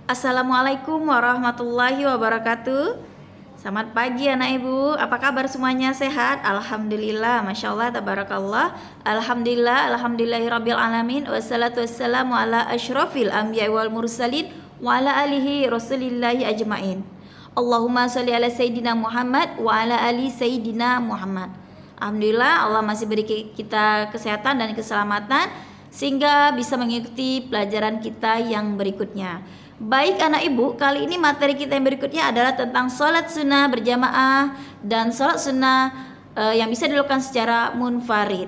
Assalamualaikum warahmatullahi wabarakatuh. Selamat pagi anak ibu, apa kabar semuanya, sehat? Alhamdulillah, Masya Allah, tabarakallah. Alhamdulillah, alhamdulillahirabbil alamin. Wassalatu wassalamu ala asyrafil anbiya wal mursalin wa ala alihi rasulillahi ajmain. Allahumma sholli ala Sayyidina Muhammad wa ala ali Sayyidina Muhammad. Alhamdulillah, Allah masih beri kita kesehatan dan keselamatan sehingga bisa mengikuti pelajaran kita yang berikutnya. Baik anak ibu, kali ini materi kita yang berikutnya adalah tentang sholat sunnah berjamaah dan sholat sunnah yang bisa dilakukan secara munfarid.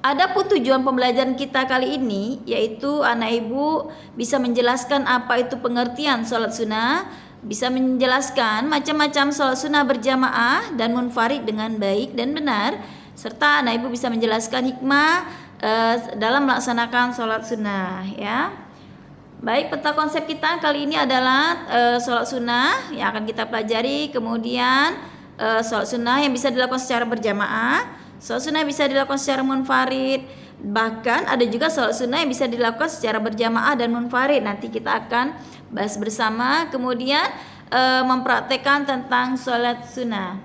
Adapun tujuan pembelajaran kita kali ini yaitu anak ibu bisa menjelaskan apa itu pengertian sholat sunnah, bisa menjelaskan macam-macam sholat sunnah berjamaah dan munfarid dengan baik dan benar, serta anak ibu bisa menjelaskan hikmah dalam melaksanakan sholat sunnah ya. Baik, peta konsep kita kali ini adalah sholat sunnah yang akan kita pelajari, kemudian sholat sunnah yang bisa dilakukan secara berjamaah, sholat sunnah bisa dilakukan secara munfarid, bahkan ada juga sholat sunnah yang bisa dilakukan secara berjamaah dan munfarid. Nanti kita akan bahas bersama, kemudian mempraktekkan tentang sholat sunnah.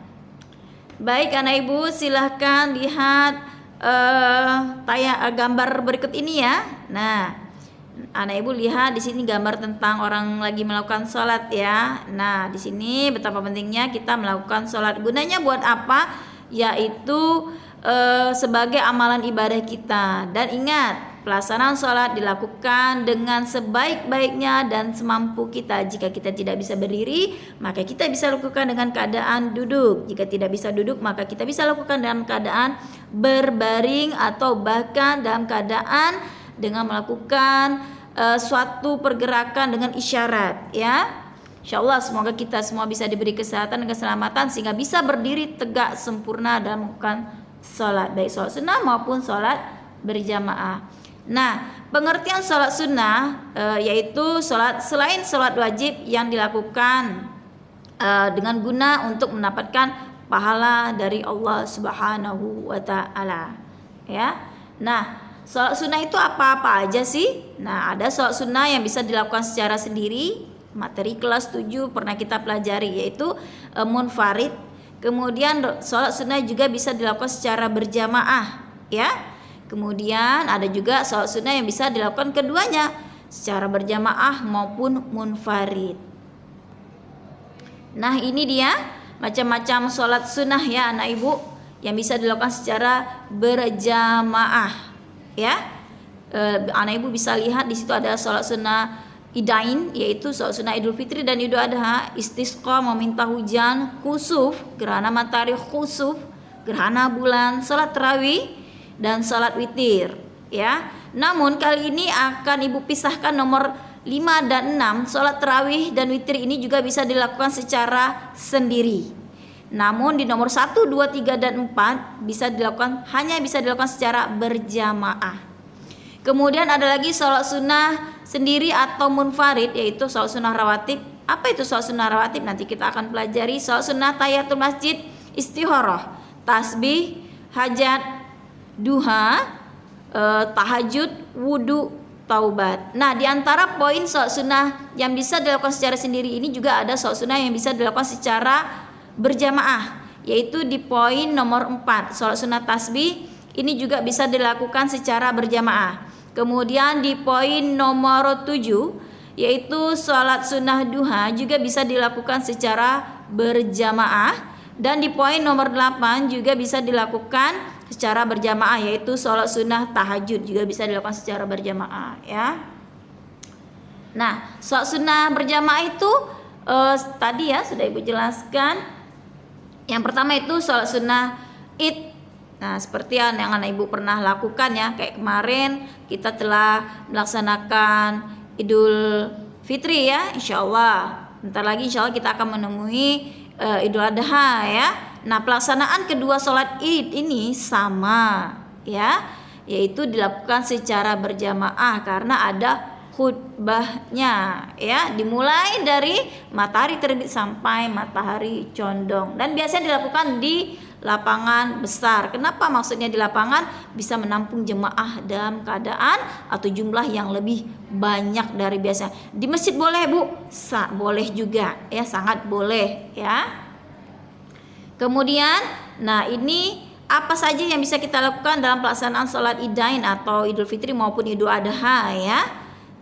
Baik anak ibu, silahkan lihat gambar berikut ini ya. Nah, anak ibu lihat di sini gambar tentang orang lagi melakukan sholat ya. Nah, di sini betapa pentingnya kita melakukan sholat. Gunanya buat apa? Yaitu sebagai amalan ibadah kita. Dan ingat, pelaksanaan sholat dilakukan dengan sebaik-baiknya dan semampu kita. Jika kita tidak bisa berdiri, maka kita bisa lakukan dengan keadaan duduk. Jika tidak bisa duduk, maka kita bisa lakukan dalam keadaan berbaring atau bahkan dalam keadaan dengan melakukan suatu pergerakan dengan isyarat ya. Insyaallah semoga kita semua bisa diberi kesehatan dan keselamatan sehingga bisa berdiri tegak sempurna dalam melakukan sholat, baik sholat sunnah maupun sholat berjamaah. Nah, pengertian sholat sunnah yaitu sholat selain sholat wajib yang dilakukan dengan guna untuk mendapatkan pahala dari Allah Subhanahu wa taala. Ya. Nah, sholat sunnah itu apa-apa aja sih? Nah, ada sholat sunnah yang bisa dilakukan secara sendiri. Materi kelas 7 pernah kita pelajari yaitu munfarid. Kemudian sholat sunnah juga bisa dilakukan secara berjamaah, ya. Kemudian ada juga sholat sunnah yang bisa dilakukan keduanya, secara berjamaah maupun munfarid. Nah, ini dia macam-macam sholat sunnah ya anak ibu yang bisa dilakukan secara berjamaah ya. Anak ibu bisa lihat di situ ada sholat sunnah idain, yaitu sholat sunnah Idul Fitri dan Idul Adha, istisqa meminta hujan, khusuf gerhana matahari khusuf, gerhana bulan, sholat tarawih dan sholat witir ya. Namun kali ini akan ibu pisahkan nomor 5 dan 6. Sholat tarawih dan witir ini juga bisa dilakukan secara sendiri. Namun di nomor 1, 2, 3 dan 4 hanya bisa dilakukan secara berjamaah. Kemudian ada lagi sholat sunnah sendiri atau munfarid, yaitu sholat sunnah rawatib. Apa itu sholat sunnah rawatib? Nanti kita akan pelajari. Sholat sunnah tahiyatul masjid, istikharah, tasbih, hajat, duha, tahajud, wudu, taubat. Nah, di antara poin sholat sunnah yang bisa dilakukan secara sendiri ini juga ada sholat sunnah yang bisa dilakukan secara berjamaah, yaitu di poin nomor 4. Sholat sunnah tasbih ini juga bisa dilakukan secara berjamaah. Kemudian di poin nomor 7 yaitu sholat sunnah duha juga bisa dilakukan secara berjamaah. Dan di poin nomor 8 juga bisa dilakukan secara berjamaah, yaitu sholat sunnah tahajud juga bisa dilakukan secara berjamaah ya. Nah, sholat sunnah berjamaah itu tadi ya sudah ibu jelaskan. Yang pertama itu sholat sunnah id. Nah, seperti yang anak ibu pernah lakukan ya, kayak kemarin kita telah melaksanakan Idul Fitri ya, insyaallah. Bentar lagi insyaallah kita akan menemui Idul Adha ya. Nah, pelaksanaan kedua sholat id ini sama ya, yaitu dilakukan secara berjamaah karena ada khutbahnya ya, dimulai dari matahari terbit sampai matahari condong dan biasanya dilakukan di lapangan besar. Kenapa maksudnya di lapangan? Bisa menampung jemaah dalam keadaan atau jumlah yang lebih banyak dari biasa. Di masjid boleh Bu? Boleh juga ya, sangat boleh ya. Kemudian, nah ini apa saja yang bisa kita lakukan dalam pelaksanaan sholat Idain atau Idul Fitri maupun Idul Adha ya.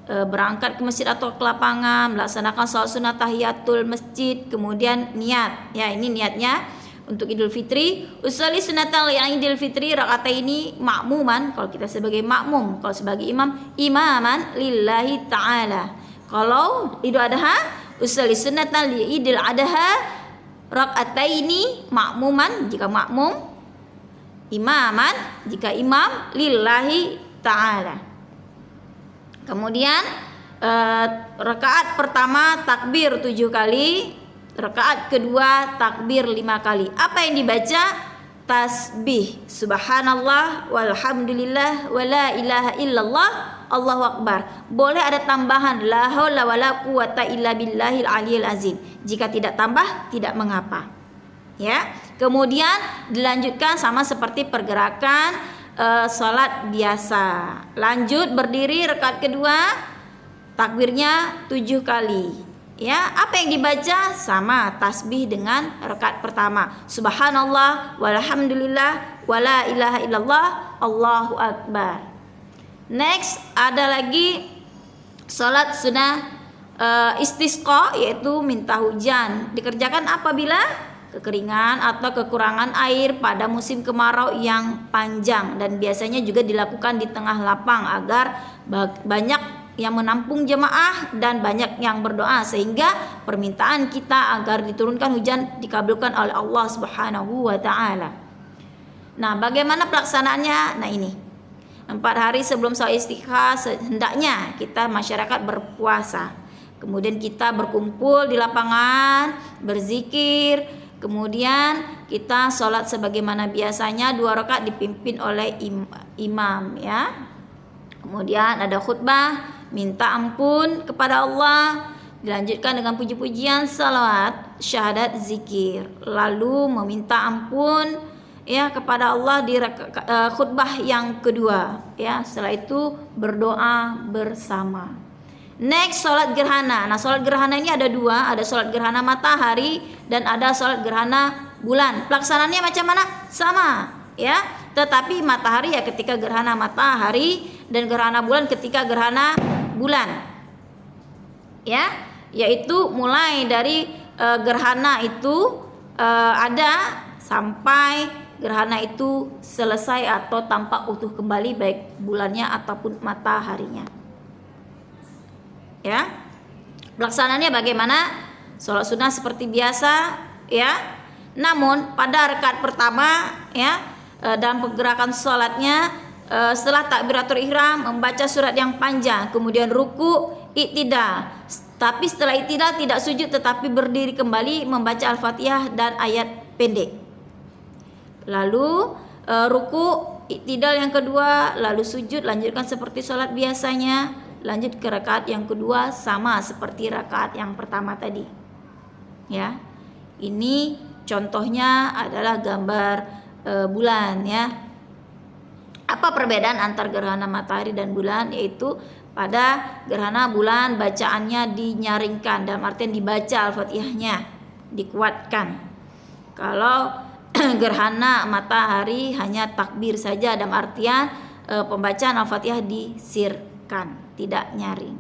Berangkat ke masjid atau ke lapangan, melaksanakan sholat sunnah tahiyatul masjid, kemudian niat ya, ini niatnya untuk Idul Fitri. Usolli sunnatal Idul Fitri rakaataini makmuman, kalau kita sebagai makmum, kalau sebagai imam imaman lillahi ta'ala. Kalau Idul Adha usolli sunnatal Idul Adha rakaataini makmuman jika makmum, imaman jika imam, lillahi ta'ala. Kemudian rakaat pertama takbir 7 kali, rakaat kedua takbir 5 kali. Apa yang dibaca? Tasbih, subhanallah walhamdulillah wala ilaha illallah, Allahu akbar. Boleh ada tambahan la haula wala quwata illa billahil aliyil azim. Jika tidak tambah tidak mengapa. Ya. Kemudian dilanjutkan sama seperti pergerakan salat biasa. Lanjut berdiri rakaat kedua, takbirnya 7 kali. Ya, apa yang dibaca? Sama tasbih dengan rakaat pertama. Subhanallah walhamdulillah wala ilaha illallah, Allahu akbar. Next ada lagi salat sunnah istisqa, yaitu minta hujan. Dikerjakan apabila kekeringan atau kekurangan air pada musim kemarau yang panjang, dan biasanya juga dilakukan di tengah lapang agar banyak yang menampung jemaah dan banyak yang berdoa, sehingga permintaan kita agar diturunkan hujan dikabulkan oleh Allah Subhanahu wa taala. Nah, bagaimana pelaksanaannya? Nah, ini 4 hari sebelum sholat istisqa hendaknya kita masyarakat berpuasa. Kemudian kita berkumpul di lapangan, berzikir. Kemudian kita sholat sebagaimana biasanya 2 rakaat dipimpin oleh imam ya. Kemudian ada khutbah, minta ampun kepada Allah, dilanjutkan dengan puji-pujian, salawat, syahadat, zikir. Lalu meminta ampun ya kepada Allah di khutbah yang kedua ya. Setelah itu berdoa bersama. Next, sholat gerhana. Nah, sholat gerhana ini ada 2, ada sholat gerhana matahari dan ada sholat gerhana bulan. Pelaksanaannya macam mana? Sama ya, tetapi matahari ya ketika gerhana matahari dan gerhana bulan ketika gerhana bulan ya, yaitu mulai dari gerhana itu ada sampai gerhana itu selesai atau tampak utuh kembali, baik bulannya ataupun mataharinya. Ya, pelaksanaannya bagaimana? Sholat sunnah seperti biasa ya. Namun pada rakaat pertama ya, dalam pergerakan sholatnya setelah takbiratul ihram membaca surat yang panjang, kemudian ruku, iktidal. Tapi setelah iktidal tidak sujud tetapi berdiri kembali membaca Al-Fatihah dan ayat pendek. Lalu ruku, iktidal yang kedua, lalu sujud, lanjutkan seperti sholat biasanya. Lanjut ke rakaat yang kedua sama seperti rakaat yang pertama tadi. Ya. Ini contohnya adalah gambar bulan ya. Apa perbedaan antar gerhana matahari dan bulan? Yaitu pada gerhana bulan bacaannya dinyaringkan, dalam artian dibaca Al-Fatihahnya, dikuatkan. Kalau gerhana matahari hanya takbir saja, dalam artian pembacaan Al-Fatihah disirkan, tidak nyaring.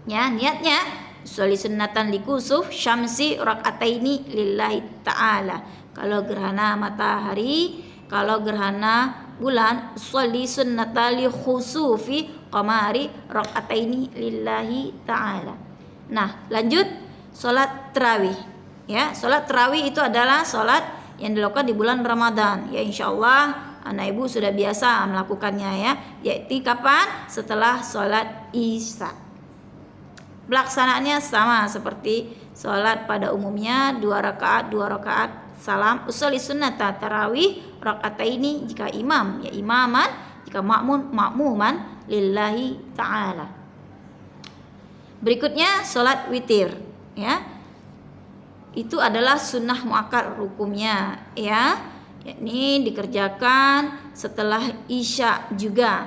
Ya, niatnya sholli sunnatan likusuf syamsi rakaataini lillahi ta'ala. Kalau gerhana matahari, kalau gerhana bulan sholli sunnatan li khusufi qamari rakaataini lillahi ta'ala. Nah, lanjut salat tarawih. Ya, salat tarawih itu adalah salat yang dilakukan di bulan Ramadan. Ya, insyaallah anak ibu sudah biasa melakukannya ya, yaitu kapan? Setelah sholat isya. Pelaksanaannya sama seperti sholat pada umumnya, 2 rakaat salam. Usolli sunnata tarawih rakaataini jika imam ya imaman, jika makmum makmuman lillahi ta'ala. Berikutnya sholat witir ya. itu adalah sunnah muakkad hukumnya ya. Yakni dikerjakan setelah Isya juga.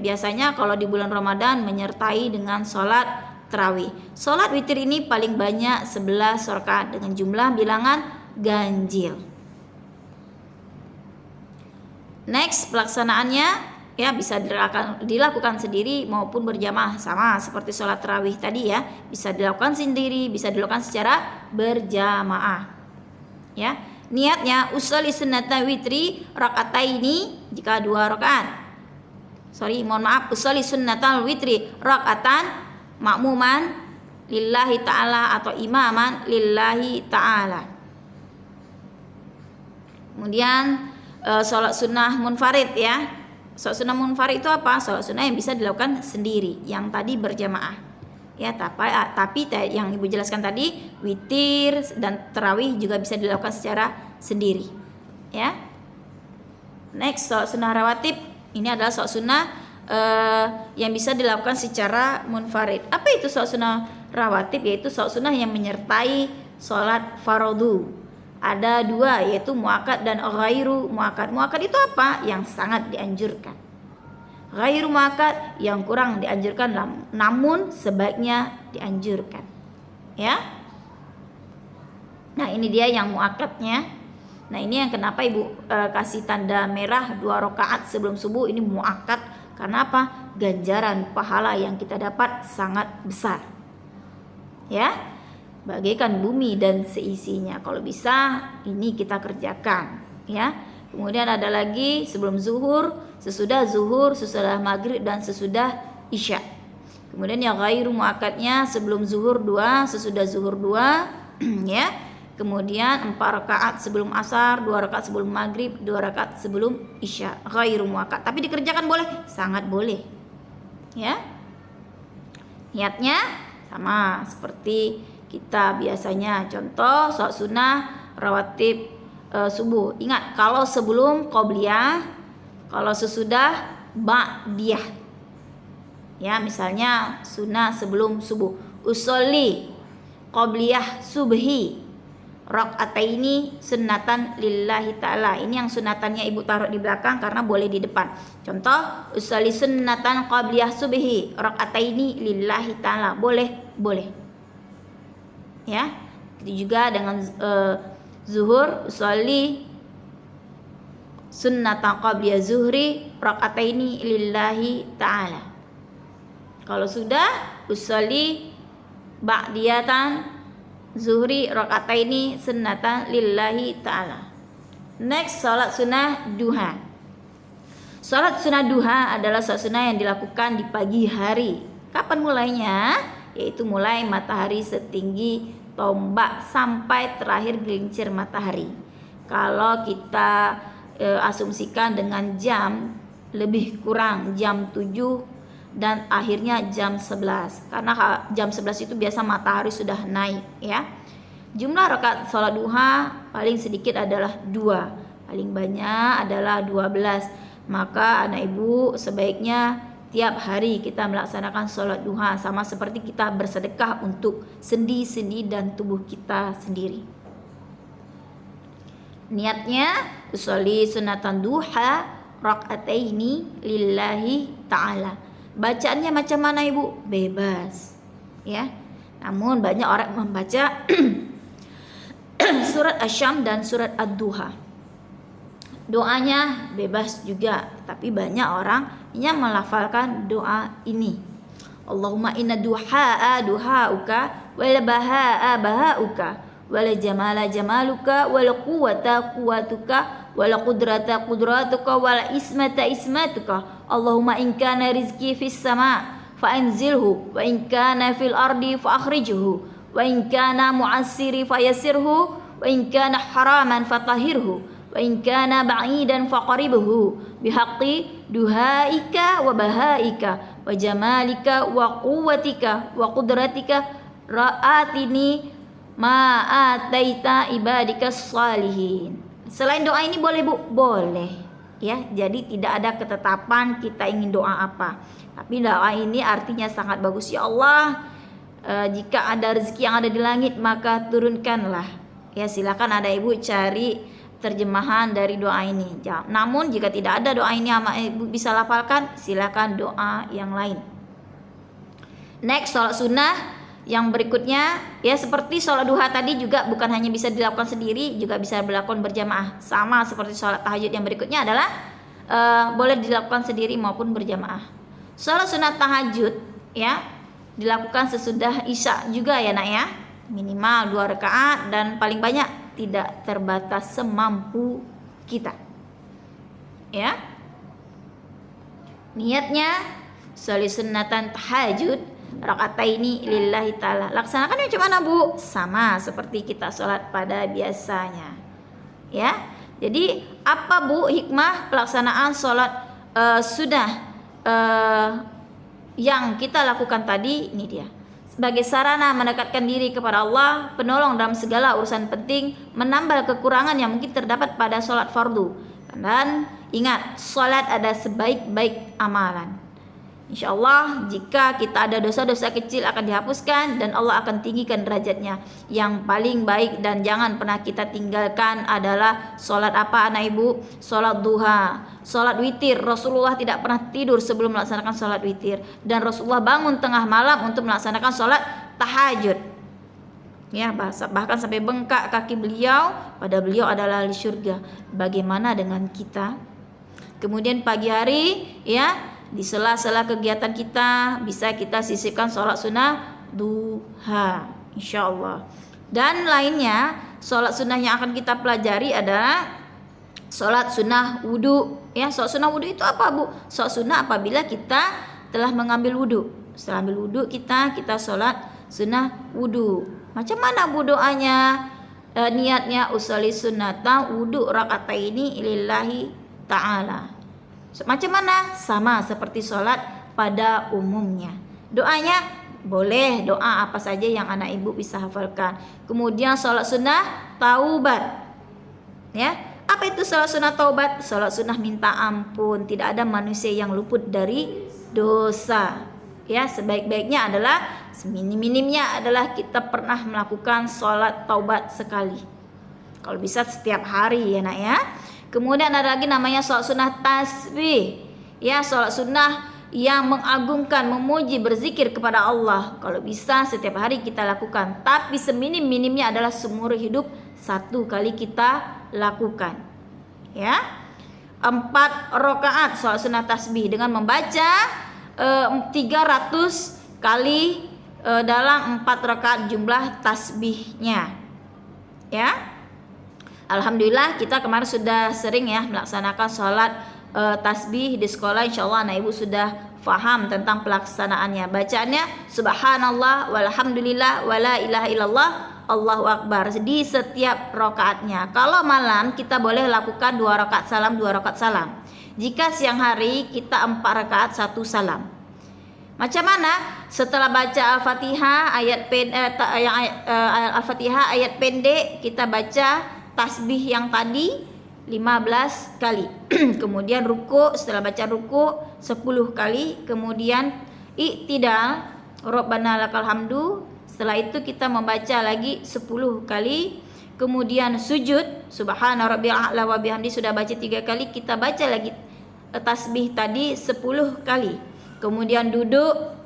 Biasanya kalau di bulan Ramadan menyertai dengan sholat tarawih. Sholat witir ini paling banyak 11 rakaat dengan jumlah bilangan ganjil. Next, pelaksanaannya ya bisa dilakukan sendiri maupun berjamaah, sama seperti sholat tarawih tadi ya. Bisa dilakukan sendiri, bisa dilakukan secara berjamaah. Ya, niatnya usolli sunnata witri rakaataini jika 2 rakaat. Usolli sunnatal witri rakaatan makmuman lillahi ta'ala atau imaman lillahi ta'ala. Kemudian sholat sunnah munfarid ya. Sholat sunnah munfarid itu apa? Sholat sunnah yang bisa dilakukan sendiri, yang tadi berjamaah. Ya, tapi yang Ibu jelaskan tadi witir dan tarawih juga bisa dilakukan secara sendiri. Ya. Next, sholat sunnah rawatib. Ini adalah sholat sunnah yang bisa dilakukan secara munfarid. Apa itu sholat sunnah rawatib? Yaitu sholat sunnah yang menyertai sholat fardu. Ada 2, yaitu muakkad dan ghairu muakkad. Muakkad itu apa? Yang sangat dianjurkan. Ghairu muakkad yang kurang dianjurkan namun sebaiknya dianjurkan. Ya. Nah, ini dia yang muakkadnya. Nah, ini yang kenapa Ibu kasih tanda merah 2 rakaat sebelum subuh, ini muakkad. Karena apa? Ganjaran pahala yang kita dapat sangat besar. Ya. Bagaikan bumi dan seisinya. Kalau bisa ini kita kerjakan, ya. Kemudian ada lagi sebelum zuhur, sesudah zuhur, sesudah maghrib dan sesudah isya. Kemudian yang ghairu muakkadnya sebelum zuhur 2, sesudah zuhur 2 ya. Kemudian 4 rakaat sebelum asar, 2 rakaat sebelum maghrib, 2 rakaat sebelum isya. Ghairu muakkad. Tapi dikerjakan boleh? Sangat boleh. Ya. Niatnya sama seperti kita biasanya. Contoh sholat sunnah rawatib subuh. Ingat, kalau sebelum qobliyah, kalau sesudah ba'diyah. Ya, misalnya sunnah sebelum subuh. Usolli qobliyah subhi rakaataini sunnatan lillahi ta'ala. Ini yang sunnatannya Ibu taruh di belakang karena boleh di depan. Contoh, usolli sunnatan qobliyah subhi rakaataini lillahi ta'ala. Boleh. Ya. Itu juga dengan zuhur usolli sunnatan qabliyah zuhri rakaataini lillahi ta'ala. Kalau sudah usolli ba'diyatan zuhri rakaataini sunnatan lillahi ta'ala. Next, salat sunnah duha. Salat sunnah duha adalah salat sunnah yang dilakukan di pagi hari. Kapan mulainya? Yaitu mulai matahari setinggi tombak sampai terakhir gelincir matahari. Kalau kita asumsikan dengan jam, lebih kurang jam 7 dan akhirnya jam 11. Karena jam 11 itu biasa matahari sudah naik ya. Jumlah rakaat salat duha paling sedikit adalah 2, paling banyak adalah 12. Maka anak ibu sebaiknya tiap hari kita melaksanakan sholat duha, sama seperti kita bersedekah untuk sendi-sendi dan tubuh kita sendiri. Niatnya usolli sunatan duha rakaataini lillahi ta'ala. Bacaannya macam mana Ibu? Bebas ya. Namun banyak orang membaca surat Asy-Syams dan surat Ad-Duha. Doanya bebas juga, tapi banyak orang yang melafalkan doa ini. Allahumma inna duhaa duhauka wal bahaa bahauka wal jamala jamaluka wal quwwata quwwatuka wal qudrata qudratuka wal ismata ismatuka. Allahumma in kana rizqi fis sama fa anzilhu wa in kana fil ardi fa akhrijhu wa in kana mu'assiri fayassirhu wa in kana haraman fatahhirhu wa in kana ba'idan faqaribhu bihaqqi duhaika wa bahaika wa jamalika wa quwwatika wa qudratika ra'atini ma ataita ibadika salihin. Selain doa ini boleh Bu? Boleh ya. Jadi tidak ada ketetapan kita ingin doa apa, tapi doa ini artinya sangat bagus. Ya Allah, jika ada rezeki yang ada di langit maka turunkanlah. Ya, silakan ada ibu cari terjemahan dari doa ini. Namun jika tidak ada doa ini yang ibu bisa lafalkan, silakan doa yang lain. Next, sholat sunnah yang berikutnya, ya seperti sholat duha tadi juga bukan hanya bisa dilakukan sendiri, juga bisa dilakukan berjamaah. Sama seperti sholat tahajud yang berikutnya adalah boleh dilakukan sendiri maupun berjamaah. Sholat sunnah tahajud ya dilakukan sesudah isya juga ya nak ya, minimal 2 rakaat dan paling banyak tidak terbatas semampu kita. Ya, niatnya sholat sunnatan tahajud rakaataini lillahi ta'ala. Laksanakan macam mana bu? Sama seperti kita sholat pada biasanya. Ya, jadi apa bu hikmah pelaksanaan sholat sunnah yang kita lakukan tadi? Ini dia. Sebagai sarana mendekatkan diri kepada Allah, penolong dalam segala urusan penting, menambal kekurangan yang mungkin terdapat pada sholat fardu. Dan ingat, sholat ada sebaik-baik amalan. Insya Allah jika kita ada dosa-dosa kecil akan dihapuskan dan Allah akan tinggikan derajatnya. Yang paling baik dan jangan pernah kita tinggalkan adalah sholat apa anak ibu? Sholat duha, sholat witir. Rasulullah tidak pernah tidur sebelum melaksanakan sholat witir, dan Rasulullah bangun tengah malam untuk melaksanakan sholat tahajud. Ya, bahkan sampai bengkak kaki beliau, pada beliau adalah di surga. Bagaimana dengan kita? Kemudian pagi hari ya, di sela-sela kegiatan kita bisa kita sisipkan sholat sunnah duha, insya Allah. Dan lainnya, sholat sunnah yang akan kita pelajari adalah sholat sunnah wudu. Ya, sholat sunnah wudu itu apa bu? Sholat sunnah apabila kita telah mengambil wudu. Setelah ambil wudu kita sholat sunnah wudu. Macam mana bu doanya? Niatnya usolli sunnata wudu rakaataini lillahi ta'ala. Macam mana? Sama seperti sholat pada umumnya. Doanya boleh doa apa saja yang anak ibu bisa hafalkan. Kemudian sholat sunnah taubat. Ya, apa itu sholat sunnah taubat? Sholat sunnah minta ampun. Tidak ada manusia yang luput dari dosa. Ya, sebaik-baiknya adalah, seminim-minimnya adalah kita pernah melakukan sholat taubat sekali. Kalau bisa setiap hari ya nak ya. Kemudian ada lagi namanya sholat sunnah tasbih. Ya, sholat sunnah yang mengagungkan, memuji, berzikir kepada Allah. Kalau bisa setiap hari kita lakukan. Tapi seminim-minimnya adalah seumur hidup 1 kali kita lakukan. Ya, 4 rakaat sholat sunnah tasbih dengan membaca 300 kali dalam 4 rakaat jumlah tasbihnya. Ya. Alhamdulillah kita kemarin sudah sering ya melaksanakan sholat tasbih di sekolah. Insya Allah anak ibu sudah faham tentang pelaksanaannya. Bacaannya subhanallah walhamdulillah wala ilaha illallah Allahu akbar di setiap rakaatnya. Kalau malam kita boleh lakukan 2 rakaat salam, 2 rakaat salam. Jika siang hari kita 4 rakaat 1 salam. Macam mana? Setelah baca Al-Fatihah Al-Fatihah ayat pendek, kita baca tasbih yang tadi 15 kali. Kemudian ruku, setelah baca ruku 10 kali. Kemudian i'tidal, Rabbana lakal hamdu. Setelah itu kita membaca lagi 10 kali. Kemudian sujud, subhana rabbiyal a'la wa bihamdi, sudah baca 3 kali. Kita baca lagi tasbih tadi 10 kali. Kemudian duduk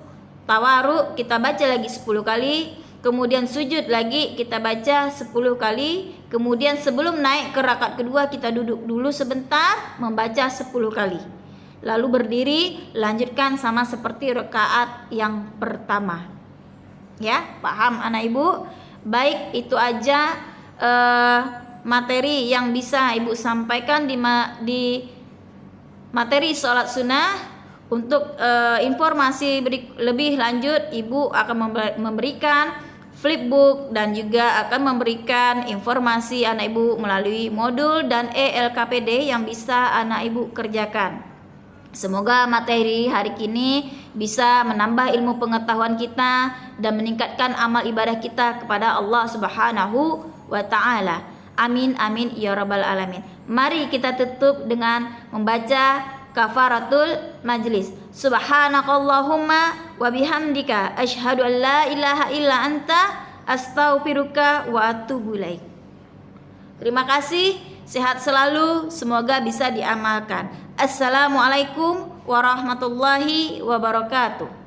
tawaruk, kita baca lagi 10 kali. Kemudian sujud lagi kita baca 10 kali. Kemudian sebelum naik ke rakaat kedua kita duduk dulu sebentar membaca 10 kali. Lalu berdiri, lanjutkan sama seperti rakaat yang pertama. Ya, paham anak ibu? Baik, itu aja materi yang bisa ibu sampaikan di materi sholat sunnah. Untuk informasi lebih lanjut, ibu akan memberikan flipbook dan juga akan memberikan informasi anak ibu melalui modul dan ELKPD yang bisa anak ibu kerjakan. Semoga materi hari ini bisa menambah ilmu pengetahuan kita dan meningkatkan amal ibadah kita kepada Allah Subhanahu wa taala. Amin amin ya rabbal alamin. Mari kita tutup dengan membaca kafaratul majlis. Subhanakallahumma wa bihamdika asyhadu an la ilaha illa anta astaghfiruka wa atubu ilaik. Terima kasih, sehat selalu, semoga bisa diamalkan. Assalamualaikum warahmatullahi wabarakatuh.